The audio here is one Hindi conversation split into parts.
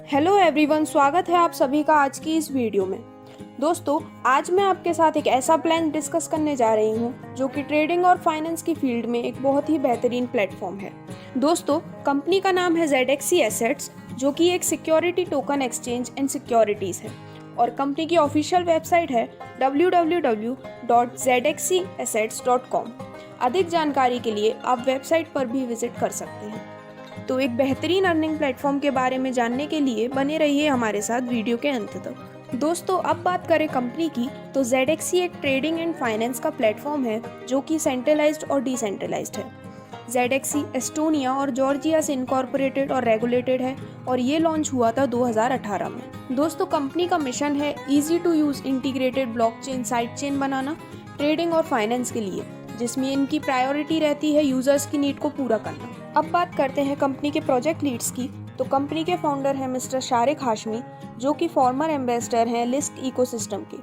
हेलो एवरीवन, स्वागत है आप सभी का आज की इस वीडियो में। दोस्तों, आज मैं आपके साथ एक ऐसा प्लान डिस्कस करने जा रही हूं जो कि ट्रेडिंग और फाइनेंस की फील्ड में एक बहुत ही बेहतरीन प्लेटफॉर्म है। दोस्तों, कंपनी का नाम है ZXC Assets, जो कि एक security token exchange and securities है और कंपनी की ऑफिशियल वेबसाइट है www.zxcassets.com। अधिक जानकारी के लिए आप वेबसाइट पर भी विजिट कर सकते हैं। तो एक बेहतरीन अर्निंग प्लेटफॉर्म के बारे में जानने के लिए बने रहिए हमारे साथ वीडियो के अंत तक। दोस्तों, अब बात करें कंपनी की, तो ZXC एक ट्रेडिंग एंड फाइनेंस का प्लेटफॉर्म है जो कि सेंट्रलाइज्ड और डिसेंट्रलाइज्ड है। ZXC एस्टोनिया और जॉर्जिया से इनकॉर्पोरेटेड और रेगुलेटेड है और ये लॉन्च हुआ था 2018 में। दोस्तों, कंपनी का मिशन है easy to use integrated blockchain side chain बनाना ट्रेडिंग और फाइनेंस के लिए, जिसमें इनकी प्रायोरिटी रहती है यूजर्स की नीड को पूरा करना। अब बात करते हैं कंपनी के प्रोजेक्ट लीड्स की, तो कंपनी के फाउंडर हैं मिस्टर शारिक हाशमी, जो कि फॉर्मर एम्बेसडर हैं लिस्क इकोसिस्टम के।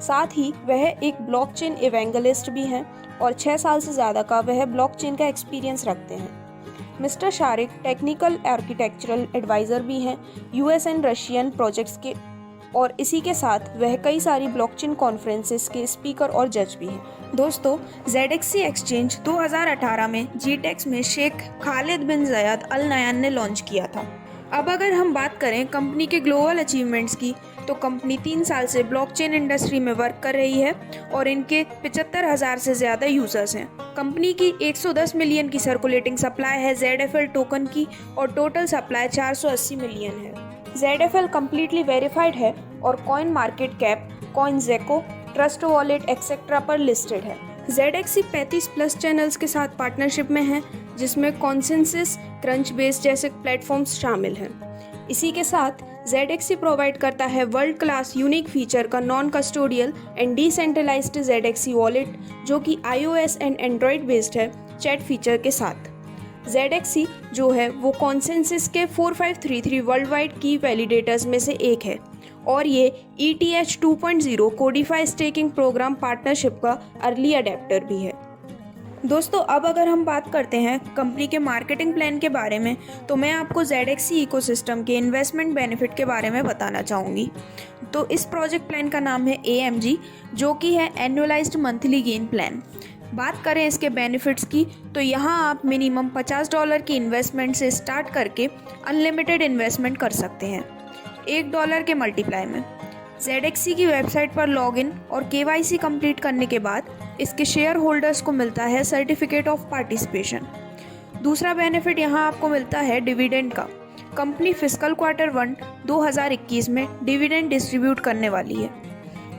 साथ ही वह एक ब्लॉकचेन इवेंजलिस्ट भी हैं और 6 साल से ज़्यादा का वह ब्लॉकचेन का एक्सपीरियंस रखते हैं। Mister Shariq technical architectural advisor भी हैं US एंड रशियन प्रोजेक्ट्स के, और इसी के साथ वह कई सारी ब्लॉकचेन कॉन्फ्रेंसेस के स्पीकर और जज भी हैं। दोस्तों, ZXC एक्सचेंज 2018 में GTEX में शेख खालिद बिन ज़ायद अल नयान ने लॉन्च किया था। अब अगर हम बात करें कंपनी के ग्लोबल अचीवमेंट्स की, तो कंपनी 3 साल से ब्लॉकचेन इंडस्ट्री में वर्क कर रही है और इनके 75,000 से ज़्यादा यूज़र्स हैं। कंपनी की 110 मिलियन की सर्कुलेटिंग सप्लाई है ZFL टोकन की और टोटल सप्लाई 480 मिलियन है। ZFL कम्प्लीटली वेरीफाइड है और coin market cap, CoinGecko, trust wallet etcetera पर लिस्टेड है। ZXC 35 प्लस चैनल्स के साथ पार्टनरशिप में है, जिसमें कॉन्सेंसस, क्रंचबेस जैसे प्लेटफॉर्म्स शामिल हैं। इसी के साथ ZXC प्रोवाइड करता है वर्ल्ड क्लास यूनिक फीचर का non custodial and decentralised ZXC wallet, जो कि iOS एंड एंड्रॉयड बेस्ड है चैट फीचर के साथ। ZXC जो है वो कॉन्सेंसस के 4533 वर्ल्ड वाइड की वैलिडेटर्स में से एक है और ये ETH 2.0 codify staking program partnership का अर्ली अडेप्टर भी है। दोस्तों, अब अगर हम बात करते हैं कंपनी के मार्केटिंग प्लान के बारे में, तो मैं आपको ZXC इकोसिस्टम के इन्वेस्टमेंट बेनिफिट के बारे में बताना चाहूँगी। तो इस प्रोजेक्ट प्लान का नाम है AMG, जो कि है एनुअलाइज्ड मंथली गेन प्लान। बात करें इसके बेनिफिट्स की, तो यहाँ आप मिनिमम $50 की इन्वेस्टमेंट से स्टार्ट करके अनलिमिटेड इन्वेस्टमेंट कर सकते हैं $1 के मल्टीप्लाई में। ZXC की वेबसाइट पर लॉगिन और KYC कंप्लीट करने के बाद इसके शेयर होल्डर्स को मिलता है सर्टिफिकेट ऑफ पार्टिसिपेशन। दूसरा बेनिफिट यहाँ आपको मिलता है डिविडेंड का। कंपनी फिस्कल क्वार्टर 1 2021 में डिविडेंड डिस्ट्रीब्यूट करने वाली है।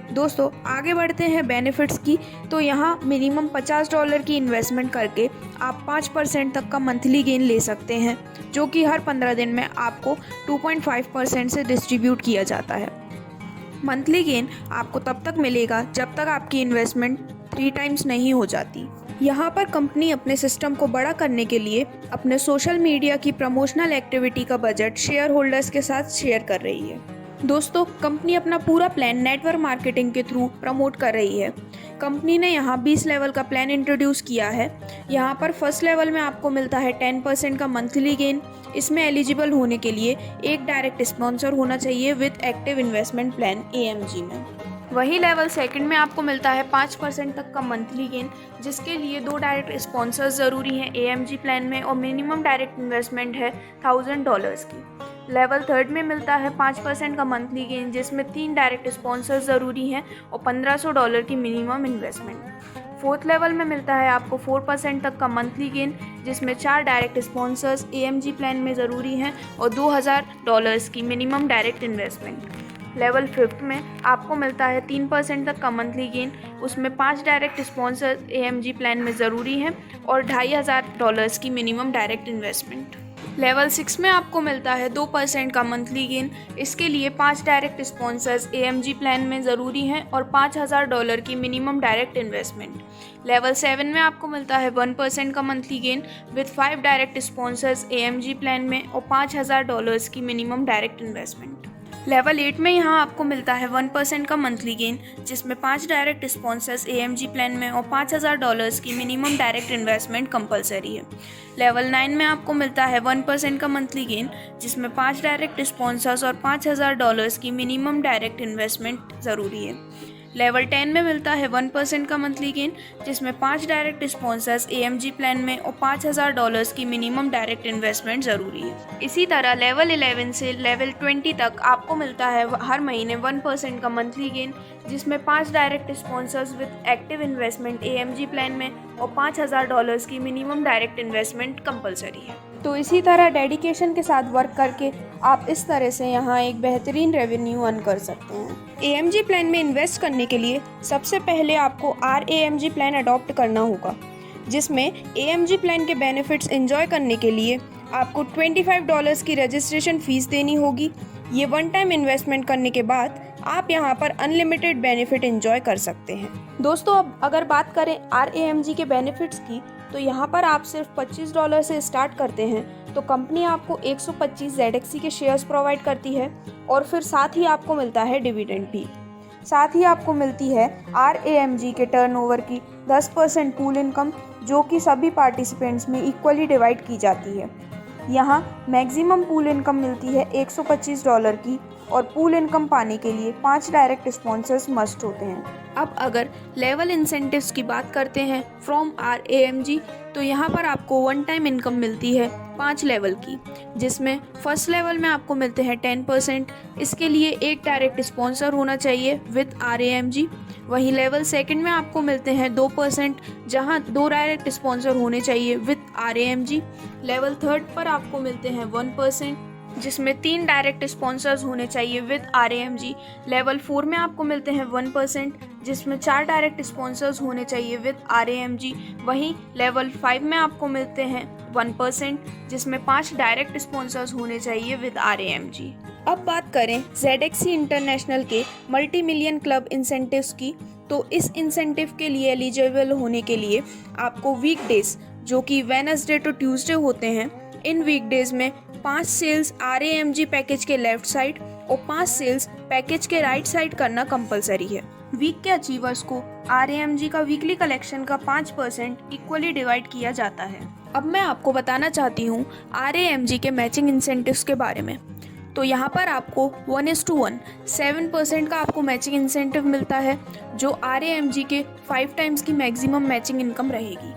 दोस्तों, आगे बढ़ते हैं बेनिफिट्स की, तो यहाँ मिनिमम $50 की इन्वेस्टमेंट करके आप 5% तक का मंथली गेन ले सकते हैं, जो कि हर 15 दिन में आपको 2.5% से डिस्ट्रीब्यूट किया जाता है। मंथली गेन आपको तब तक मिलेगा जब तक आपकी इन्वेस्टमेंट 3 टाइम्स नहीं हो जाती। यहाँ पर कंपनी अपने सिस्टम को बड़ा करने के लिए अपने सोशल मीडिया की प्रमोशनल एक्टिविटी का बजट शेयर होल्डर्स के साथ शेयर कर रही है। दोस्तों, कंपनी अपना पूरा प्लान नेटवर्क मार्केटिंग के थ्रू प्रमोट कर रही है। कंपनी ने यहाँ 20 लेवल का प्लान इंट्रोड्यूस किया है। यहाँ पर फर्स्ट लेवल में आपको मिलता है 10% का मंथली गेन। इसमें एलिजिबल होने के लिए एक डायरेक्ट स्पॉन्सर होना चाहिए with active investment plan AMG में। वही लेवल सेकंड में आपको मिलता है 5% तक का मंथली गेन, जिसके लिए 2 डायरेक्ट स्पॉन्सर्स ज़रूरी हैं AMG प्लान में और मिनिमम डायरेक्ट इन्वेस्टमेंट है $1000 की। लेवल थर्ड में मिलता है 5% का मंथली गेन, जिसमें 3 डायरेक्ट स्पॉन्सर्स ज़रूरी हैं और $1500 की मिनिमम इन्वेस्टमेंट। फोर्थ लेवल में मिलता है आपको 4% तक का मंथली गेन, जिसमें 4 डायरेक्ट स्पॉन्सर्स AMG प्लान में ज़रूरी हैं और $2000 की minimum direct investment. Level fifth में आपको मिलता है 3% तक का मंथली गेन, उसमें 5 डायरेक्ट स्पॉन्सर्स AMG प्लान में ज़रूरी हैं और $2500 की मिनिमम डायरेक्ट इन्वेस्टमेंट। लेवल 6 में आपको मिलता है 2% का मंथली गेन, इसके लिए 5 डायरेक्ट स्पॉन्सर्स AMG प्लान में ज़रूरी हैं और $5000 की मिनिमम डायरेक्ट इन्वेस्टमेंट। लेवल 7 में आपको मिलता है 1% का monthly gain with 5 direct sponsors AMG plan में और $5000 की मिनिमम डायरेक्ट इन्वेस्टमेंट। लेवल 8 में यहाँ आपको मिलता है 1% का मंथली गेन, जिसमें 5 डायरेक्ट स्पॉन्सर्स AMG प्लान में और $5,000 की मिनिमम डायरेक्ट इन्वेस्टमेंट कंपलसरी है। लेवल 9 में आपको मिलता है 1% का मंथली गेन, जिसमें 5 डायरेक्ट स्पॉन्सर्स और $5,000 की मिनिमम डायरेक्ट इन्वेस्टमेंट ज़रूरी है। लेवल 10 में मिलता है 1% का मंथली गेन, जिसमें 5 डायरेक्ट स्पॉन्सर्स AMG प्लान में और $5,000 की मिनिमम डायरेक्ट इन्वेस्टमेंट ज़रूरी है। इसी तरह लेवल 11 से लेवल 20 तक आपको मिलता है हर महीने 1% का मंथली गेन, जिसमें 5 direct sponsors with active investment AMG plan में और $5,000 की मिनिमम डायरेक्ट इन्वेस्टमेंट कंपलसरी है। तो इसी तरह डेडिकेशन के साथ वर्क करके आप इस तरह से यहाँ एक बेहतरीन रेवेन्यू अर्न कर सकते हैं। AMG प्लान में इन्वेस्ट करने के लिए सबसे पहले आपको RAMG प्लान अडॉप्ट करना होगा, जिसमें AMG प्लान के बेनिफिट्स एंजॉय करने के लिए आपको $25 की रजिस्ट्रेशन फ़ीस देनी होगी। ये वन टाइम इन्वेस्टमेंट करने के बाद आप यहाँ पर अनलिमिटेड बेनिफिट एंजॉय कर सकते हैं। दोस्तों, अब अगर बात करें RAMG के बेनिफिट्स की, तो यहाँ पर आप सिर्फ $25 से स्टार्ट करते हैं तो कंपनी आपको 125 ZXC के शेयर्स प्रोवाइड करती है और फिर साथ ही आपको मिलता है डिविडेंड भी। साथ ही आपको मिलती है RAMG के टर्नओवर की 10% पूल इनकम, जो कि सभी पार्टिसिपेंट्स में इक्वली डिवाइड की जाती है। यहाँ मैक्सिमम पूल इनकम मिलती है $125 की और पूल इनकम पाने के लिए 5 डायरेक्ट स्पॉन्सर्स मस्ट होते हैं। अब अगर लेवल इंसेंटिव्स की बात करते हैं फ्रॉम RAMG, तो यहाँ पर आपको वन टाइम इनकम मिलती है 5 लेवल की, जिसमें फर्स्ट लेवल में आपको मिलते हैं 10%। इसके लिए एक डायरेक्ट स्पॉन्सर होना चाहिए विद RAMG। वहीं लेवल सेकंड में आपको मिलते हैं 2%, जहां 2 डायरेक्ट स्पॉन्सर होने चाहिए विद RAMG। लेवल थर्ड पर आपको मिलते हैं 1%, जिसमें 3 डायरेक्ट स्पॉन्सर्स होने चाहिए विद RAMG। लेवल 4 में आपको मिलते हैं 1%, जिसमें 4 डायरेक्ट स्पॉन्सर्स होने चाहिए विद RAMG। वहीं लेवल 5 में आपको मिलते हैं 1%, जिसमें 5 डायरेक्ट स्पॉन्सर्स होने चाहिए विद RAMG। अब बात करें ZXC इंटरनेशनल के मल्टी मिलियन क्लब इंसेंटिव्स की, तो इस इंसेंटिव के लिए एलिजिबल होने के लिए आपको वीकडेज, जो कि वेडनेसडे टू ट्यूसडे होते हैं, इन वीकडेज में 5 सेल्स RAMG पैकेज के लेफ्ट साइड और 5 सेल्स पैकेज के राइट साइड करना कंपलसरी है। वीक के अचीवर्स को RAMG का वीकली कलेक्शन का 5% इक्वली डिवाइड किया जाता है। अब मैं आपको बताना चाहती हूँ RAMG के मैचिंग इंसेंटिव्स के बारे में। तो यहाँ पर आपको 1:1 7% का आपको मैचिंग इंसेंटिव मिलता है, जो RAMG के 5 टाइम्स की मैक्सिमम मैचिंग इनकम रहेगी।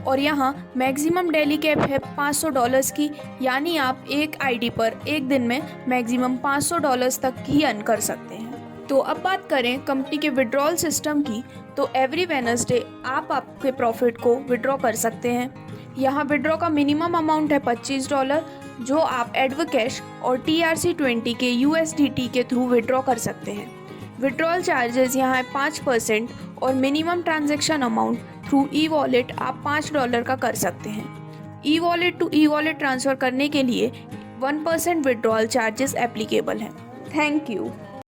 और यहाँ मैक्सिमम डेली कैप है $500 की, यानी आप एक आईडी पर एक दिन में मैक्सिमम $500 तक ही अर्न कर सकते हैं। तो अब बात करें कंपनी के विड्रॉल सिस्टम की, तो एवरी वेडनेसडे आप आपके प्रॉफिट को विड्रॉ कर सकते हैं। यहाँ विड्रॉ का मिनिमम अमाउंट है $25, जो आप एडवोकैश और TRC20 के USDT के थ्रू विड्रॉ कर सकते हैं। विड्रॉल चार्जेस यहाँ है 5% और minimum transaction amount through e-wallet आप $5 का कर सकते हैं। ई-वॉलेट टू ई-वॉलेट ट्रांसफ़र करने के लिए 1% विड्रॉल चार्जेस एप्लीकेबल हैं। Thank you.